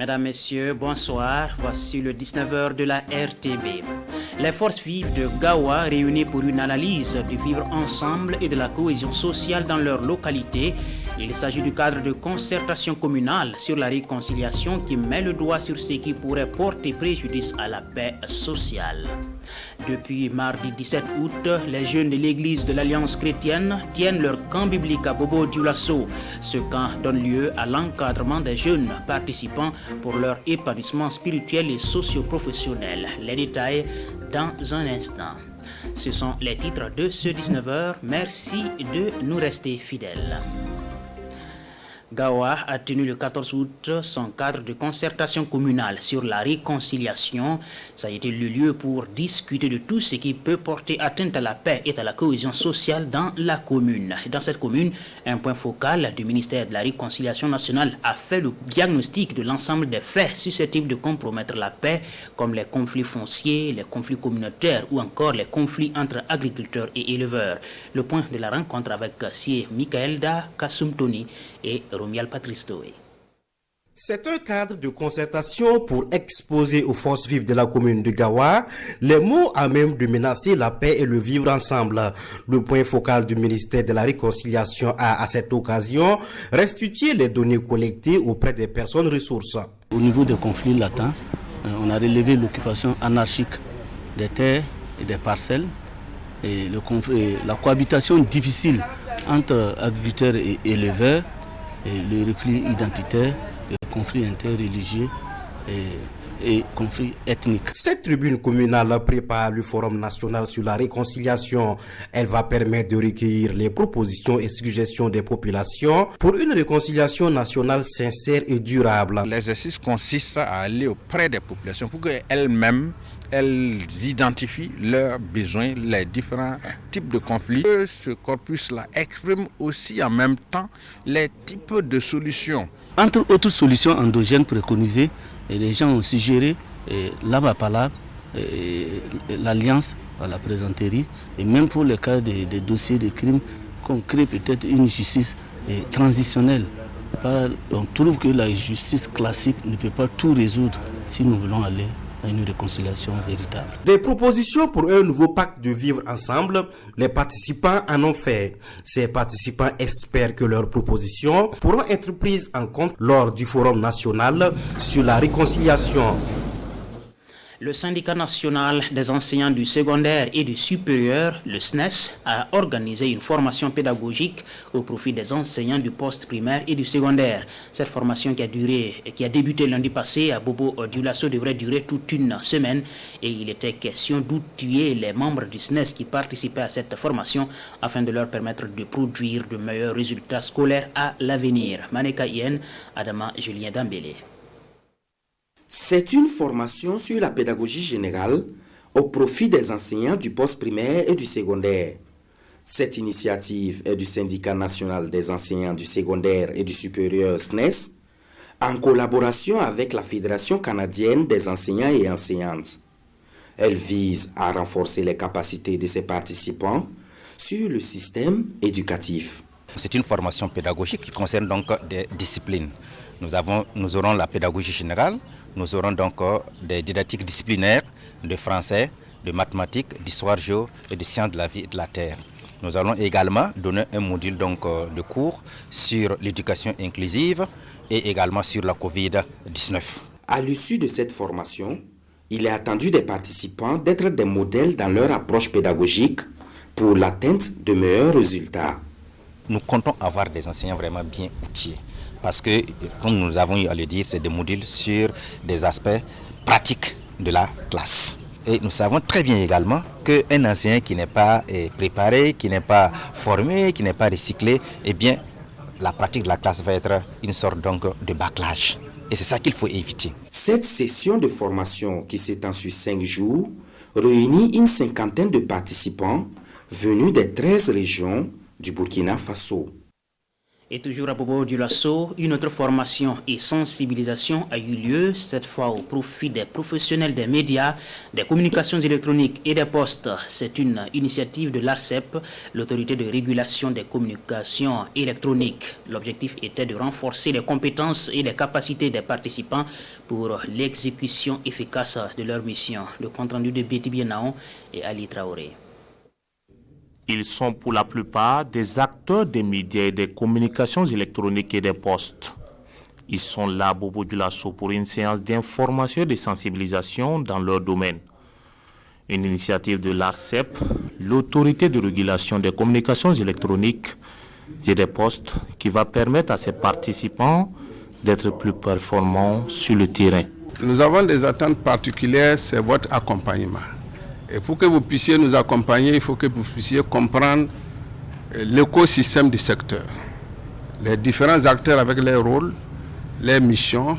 Mesdames, Messieurs, bonsoir. Voici le 19h de la RTB. Les forces vives de Gawa réunies pour une analyse du vivre ensemble et de la cohésion sociale dans leur localité. Il s'agit du cadre de concertation communale sur la réconciliation qui met le doigt sur ce qui pourrait porter préjudice à la paix sociale. Depuis mardi 17 août, les jeunes de l'église de l'Alliance chrétienne tiennent leur camp biblique à Bobo Dioulasso. Ce camp donne lieu à l'encadrement des jeunes participants pour leur épanouissement spirituel et socio-professionnel. Les détails dans un instant. Ce sont les titres de ce 19h. Merci de nous rester fidèles. Gawa a tenu le 14 août son cadre de concertation communale sur la réconciliation. Ça a été le lieu pour discuter de tout ce qui peut porter atteinte à la paix et à la cohésion sociale dans la commune. Dans cette commune, un point focal du ministère de la Réconciliation nationale a fait le diagnostic de l'ensemble des faits susceptibles de compromettre la paix, comme les conflits fonciers, les conflits communautaires ou encore les conflits entre agriculteurs et éleveurs. Le point de la rencontre avec Sié Michaelda Kasumtoni et Romial Patristoé. C'est un cadre de concertation pour exposer aux forces vives de la commune de Gawa les mots à même de menacer la paix et le vivre ensemble. Le point focal du ministère de la Réconciliation a, à cette occasion, restitué les données collectées auprès des personnes ressources. Au niveau des conflits latents, on a relevé l'occupation anarchique des terres et des parcelles et la cohabitation difficile entre agriculteurs et éleveurs, et le repli identitaire, les conflits interreligieux et conflits ethniques. Cette tribune communale prépare le Forum national sur la réconciliation. Elle va permettre de recueillir les propositions et suggestions des populations pour une réconciliation nationale sincère et durable. L'exercice consiste à aller auprès des populations pour qu'elles-mêmes elles identifient leurs besoins, les différents types de conflits. Ce corpus-là exprime aussi en même temps les types de solutions. Entre autres solutions endogènes préconisées, les gens ont suggéré l'Abapala, l'Alliance à la présenterie, et même pour le cas des dossiers de crimes, qu'on crée peut-être une justice transitionnelle. On trouve que la justice classique ne peut pas tout résoudre si nous voulons aller à une réconciliation véritable. Des propositions pour un nouveau pacte de vivre ensemble, les participants en ont fait. Ces participants espèrent que leurs propositions pourront être prises en compte lors du Forum national sur la réconciliation. Le syndicat national des enseignants du secondaire et du supérieur, le SNES, a organisé une formation pédagogique au profit des enseignants du poste primaire et du secondaire. Cette formation qui a débuté lundi passé à Bobo Dioulasso devrait durer toute une semaine et il était question d'outiller les membres du SNES qui participaient à cette formation afin de leur permettre de produire de meilleurs résultats scolaires à l'avenir. Maneka Yen, Adama Julien Dambélé. C'est une formation sur la pédagogie générale au profit des enseignants du poste primaire et du secondaire. Cette initiative est du syndicat national des enseignants du secondaire et du supérieur SNES, en collaboration avec la Fédération canadienne des enseignants et enseignantes. Elle vise à renforcer les capacités de ses participants sur le système éducatif. C'est une formation pédagogique qui concerne donc des disciplines. Nous aurons la pédagogie générale, nous aurons donc des didactiques disciplinaires de français, de mathématiques, d'histoire géo et de sciences de la vie et de la terre. Nous allons également donner un module donc de cours sur l'éducation inclusive et également sur la Covid-19. À l'issue de cette formation, il est attendu des participants d'être des modèles dans leur approche pédagogique pour l'atteinte de meilleurs résultats. Nous comptons avoir des enseignants vraiment bien outillés. Parce que, comme nous avons eu à le dire, c'est des modules sur des aspects pratiques de la classe. Et nous savons très bien également qu'un enseignant qui n'est pas préparé, qui n'est pas formé, qui n'est pas recyclé, eh bien, la pratique de la classe va être une sorte donc de bâclage. Et c'est ça qu'il faut éviter. Cette session de formation qui s'étend sur 5 jours réunit une cinquantaine de participants venus des 13 régions du Burkina Faso. Et toujours à Bobo du Lasso, une autre formation et sensibilisation a eu lieu, cette fois au profit des professionnels des médias, des communications électroniques et des postes. C'est une initiative de l'ARCEP, l'autorité de régulation des communications électroniques. L'objectif était de renforcer les compétences et les capacités des participants pour l'exécution efficace de leur mission. Le compte-rendu de Betty Bienaon et Ali Traoré. Ils sont pour la plupart des acteurs des médias et des communications électroniques et des postes. Ils sont là, Bobo du Lasso, pour une séance d'information et de sensibilisation dans leur domaine. Une initiative de l'ARCEP, l'autorité de régulation des communications électroniques et des postes, qui va permettre à ses participants d'être plus performants sur le terrain. Nous avons des attentes particulières, c'est votre accompagnement. Et pour que vous puissiez nous accompagner, il faut que vous puissiez comprendre l'écosystème du secteur, les différents acteurs avec leurs rôles, leurs missions,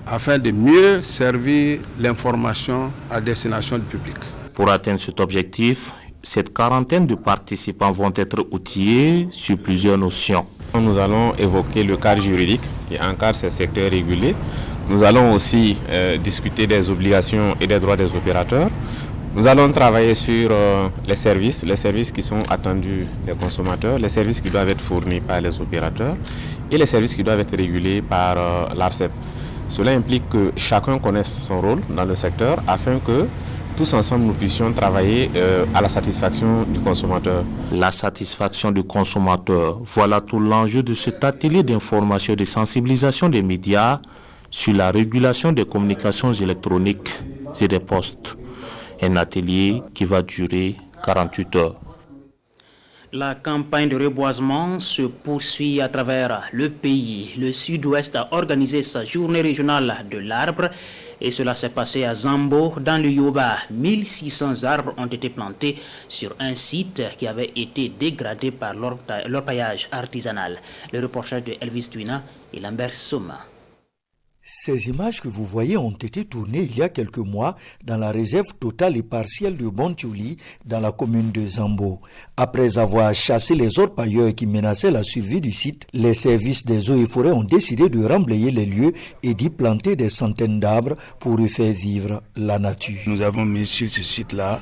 afin de mieux servir l'information à destination du public. Pour atteindre cet objectif, cette quarantaine de participants vont être outillés sur plusieurs notions. Nous allons évoquer le cadre juridique qui encadre ces secteurs régulés. Nous allons aussi discuter des obligations et des droits des opérateurs. Nous allons travailler sur les services qui sont attendus des consommateurs, les services qui doivent être fournis par les opérateurs et les services qui doivent être régulés par l'ARCEP. Cela implique que chacun connaisse son rôle dans le secteur afin que tous ensemble nous puissions travailler à la satisfaction du consommateur. La satisfaction du consommateur, voilà tout l'enjeu de cet atelier d'information et de sensibilisation des médias sur la régulation des communications électroniques et des postes. Un atelier qui va durer 48 heures. La campagne de reboisement se poursuit à travers le pays. Le Sud-Ouest a organisé sa journée régionale de l'arbre et cela s'est passé à Zambo, dans le Yoba. 1600 arbres ont été plantés sur un site qui avait été dégradé par l'orpaillage artisanal. Le reportage de Elvis Twina et Lambert Soma. Ces images que vous voyez ont été tournées il y a quelques mois dans la réserve totale et partielle de Bontiouli, dans la commune de Zambo. Après avoir chassé les orpailleurs qui menaçaient la survie du site, les services des eaux et forêts ont décidé de remblayer les lieux et d'y planter des centaines d'arbres pour y faire vivre la nature. Nous avons mis sur ce site-là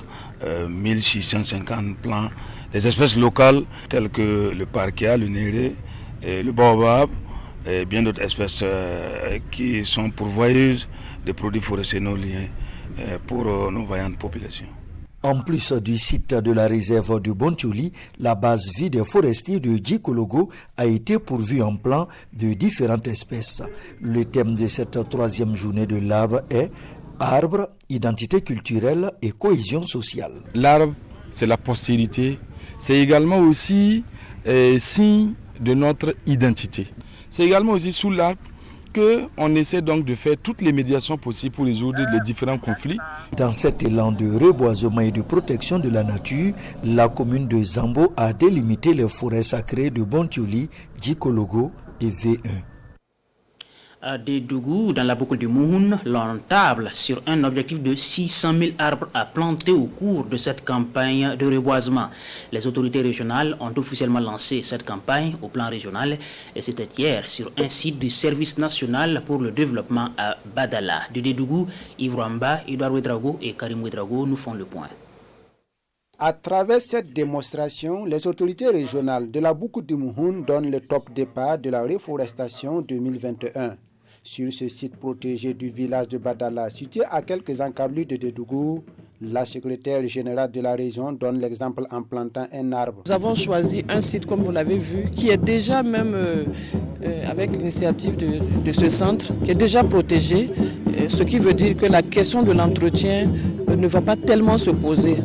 1650 plants des espèces locales telles que le parquet, le néré, le baobab, et bien d'autres espèces qui sont pourvoyeuses de produits forestiers non liés pour nos vaillantes populations. En plus du site de la réserve de Bontiouli, la base vie des forestiers de Djikologo a été pourvue en plants de différentes espèces. Le thème de cette troisième journée de l'arbre est « Arbre, identité culturelle et cohésion sociale ». L'arbre, c'est la postérité, c'est également aussi signe de notre identité. C'est également aussi sous l'arbre qu'on essaie donc de faire toutes les médiations possibles pour résoudre les différents conflits. Dans cet élan de reboisement et de protection de la nature, la commune de Zambo a délimité les forêts sacrées de Bontiouli, Djikologo et V1. À Dédougou, dans la boucle du Mouhoun, l'on table sur un objectif de 600 000 arbres à planter au cours de cette campagne de reboisement. Les autorités régionales ont officiellement lancé cette campagne au plan régional et c'était hier sur un site du Service national pour le développement à Badala. De Dédougou, Yves Ramba, Edouard Ouedraogo et Karim Ouedraogo nous font le point. À travers cette démonstration, les autorités régionales de la boucle du Mouhoun donnent le top départ de la reforestation 2021. Sur ce site protégé du village de Badala, situé à quelques encablures de Dédougou, la secrétaire générale de la région donne l'exemple en plantant un arbre. Nous avons choisi un site, comme vous l'avez vu, qui est déjà même, avec l'initiative de ce centre, qui est déjà protégé, ce qui veut dire que la question de l'entretien ne va pas tellement se poser.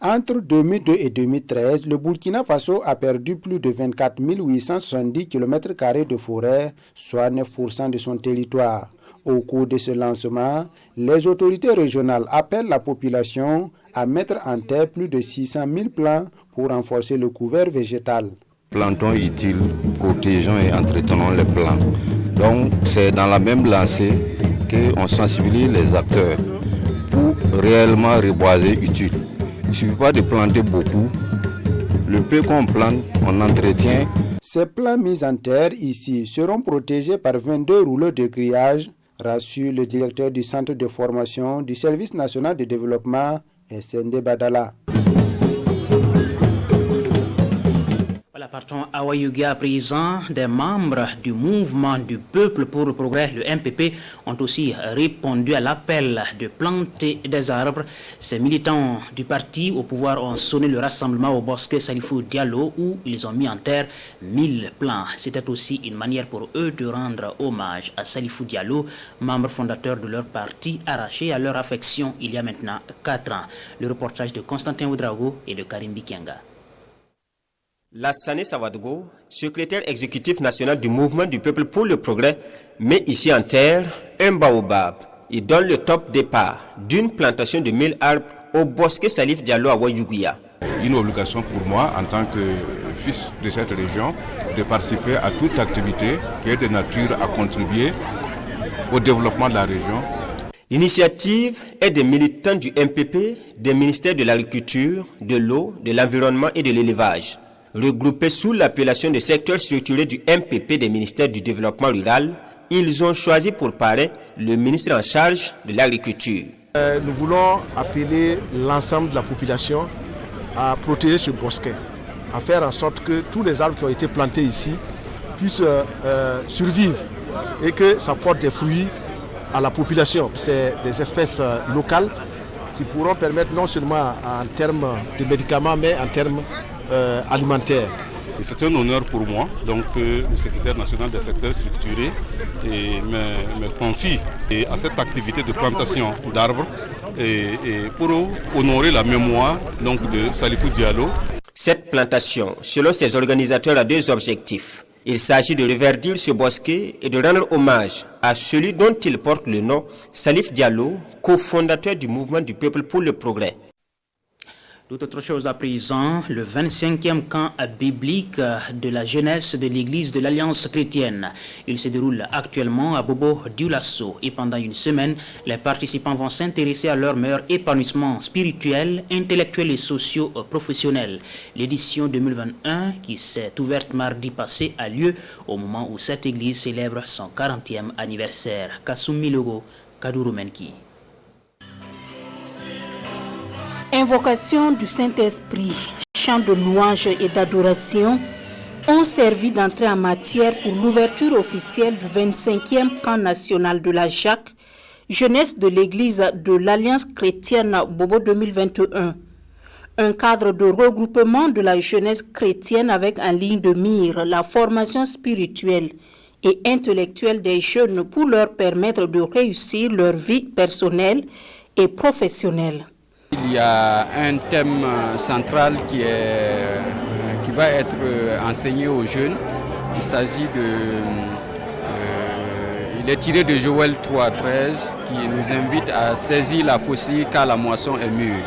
Entre 2002 et 2013, le Burkina Faso a perdu plus de 24 870 km² de forêt, soit 9% de son territoire. Au cours de ce lancement, les autorités régionales appellent la population à mettre en terre plus de 600 000 plants pour renforcer le couvert végétal. Plantons utiles, protégeons et entretenons les plants. Donc c'est dans la même lancée qu'on sensibilise les acteurs pour réellement reboiser utile. Il ne suffit pas de planter beaucoup. Le peu qu'on plante, on entretient. Ces plants mis en terre ici seront protégés par 22 rouleaux de grillage, rassure le directeur du centre de formation du Service national de développement, SND Badala. Voilà, partons à Wayuga à présent. Des membres du mouvement du peuple pour le progrès, le MPP, ont aussi répondu à l'appel de planter des arbres. Ces militants du parti au pouvoir ont sonné le rassemblement au bosquet Salifou Diallo où ils ont mis en terre 1000 plants. C'était aussi une manière pour eux de rendre hommage à Salifou Diallo, membre fondateur de leur parti, arraché à leur affection il y a maintenant 4 ans. Le reportage de Constantin Oudrago et de Karim Bikenga. Lassane Savadogo, secrétaire exécutif national du mouvement du peuple pour le progrès, met ici en terre un baobab. Il donne le top départ d'une plantation de 1000 arbres au bosquet Salif Diallo à Wayuguya. Une obligation pour moi en tant que fils de cette région de participer à toute activité qui est de nature à contribuer au développement de la région. L'initiative est des militants du MPP, des ministères de l'agriculture, de l'eau, de l'environnement et de l'élevage. Regroupés sous l'appellation de secteur structuré du MPP des ministères du développement rural, ils ont choisi pour parrain le ministre en charge de l'agriculture. Nous voulons appeler l'ensemble de la population à protéger ce bosquet, à faire en sorte que tous les arbres qui ont été plantés ici puissent survivre et que ça porte des fruits à la population. C'est des espèces locales qui pourront permettre non seulement en termes de médicaments, mais en termes alimentaire. C'est un honneur pour moi, donc le secrétaire national des secteurs structurés me confie à cette activité de plantation d'arbres et pour honorer la mémoire donc, de Salifou Diallo. Cette plantation, selon ses organisateurs, a 2 objectifs. Il s'agit de reverdir ce bosquet et de rendre hommage à celui dont il porte le nom, Salif Diallo, cofondateur du mouvement du peuple pour le progrès. Tout autre chose à présent, le 25e camp biblique de la jeunesse de l'église de l'Alliance chrétienne. Il se déroule actuellement à Bobo Dioulasso et pendant une semaine, les participants vont s'intéresser à leur meilleur épanouissement spirituel, intellectuel et socio-professionnel. L'édition 2021 qui s'est ouverte mardi passé a lieu au moment où cette église célèbre son 40e anniversaire. Kassoumi Logo, Kadourou Menki. Invocation du Saint-Esprit, chants de louange et d'adoration ont servi d'entrée en matière pour l'ouverture officielle du 25e camp national de la Jacques, jeunesse de l'église de l'Alliance chrétienne Bobo 2021. Un cadre de regroupement de la jeunesse chrétienne avec en ligne de mire la formation spirituelle et intellectuelle des jeunes pour leur permettre de réussir leur vie personnelle et professionnelle. Il y a un thème central qui va être enseigné aux jeunes. Il s'agit il est tiré de Joël 3,13 qui nous invite à saisir la faucille car la moisson est mûre.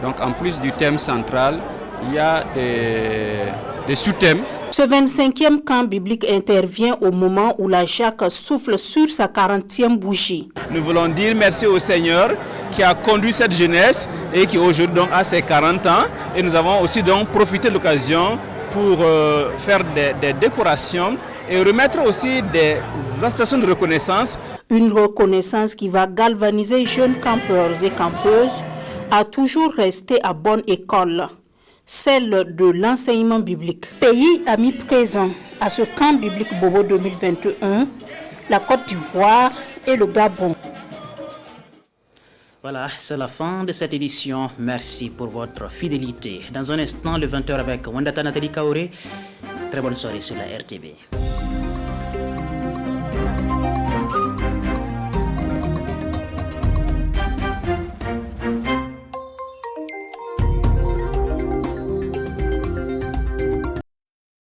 Donc en plus du thème central, il y a des sous-thèmes. Ce 25e camp biblique intervient au moment où la Jacques souffle sur sa 40e bougie. Nous voulons dire merci au Seigneur qui a conduit cette jeunesse et qui aujourd'hui donc a ses 40 ans. Et nous avons aussi donc profité de l'occasion pour faire des décorations et remettre aussi des attestations de reconnaissance. Une reconnaissance qui va galvaniser jeunes campeurs et campeuses à toujours rester à bonne école, celle de l'enseignement biblique. Pays amis présents à ce camp biblique Bobo 2021, la Côte d'Ivoire et le Gabon. Voilà, c'est la fin de cette édition. Merci pour votre fidélité. Dans un instant, le 20h avec Wandata Nathalie Kaoré. Très bonne soirée sur la RTB.